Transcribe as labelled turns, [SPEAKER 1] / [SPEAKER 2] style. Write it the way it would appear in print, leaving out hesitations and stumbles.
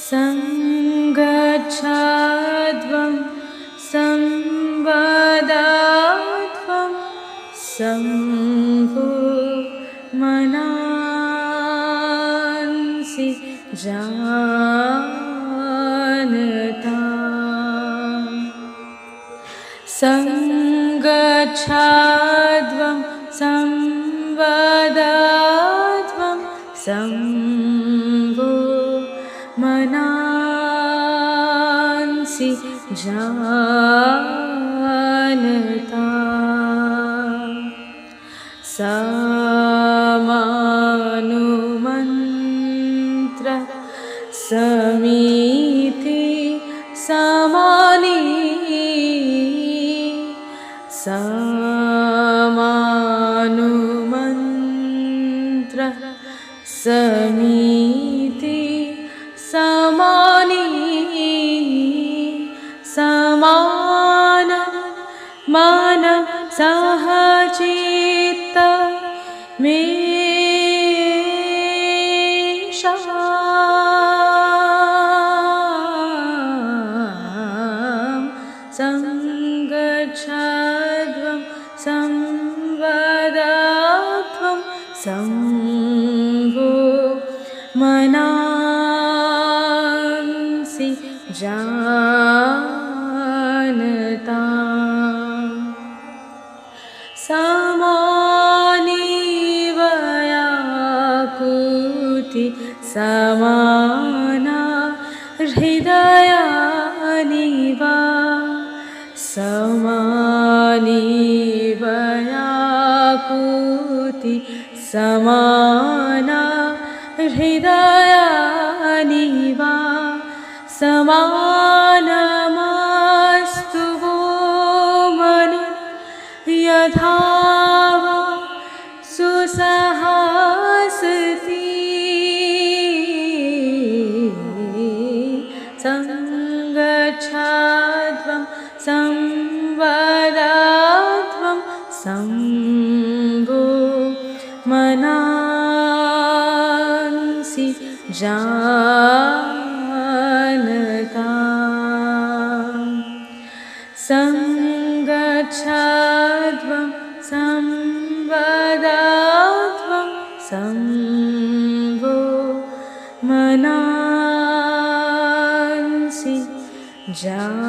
[SPEAKER 1] संगच्छध्वं संवदाध्वं संभो मनांसि जानता। संगच्छध्वं संवदाध्वं संभो मनांसि जानता। समानुमन्त्र समीति समानी समानुमन्त्र समीति समानी समान मन सहचित्त मे संगच्छध्वं संवदाध्वं संभो मनांसि जानता। समानी व्याकुति समाना हृदयानि वा समानी व्याकुति समाना हृदयानि वा समानमस्तु वो मनु यथा वा सुसहासति। संगच्छध्वं संवदाध्वं संभो मनांसि जानता। संगच्छध्वं संवदाध्वं संभो मनांसि जानता।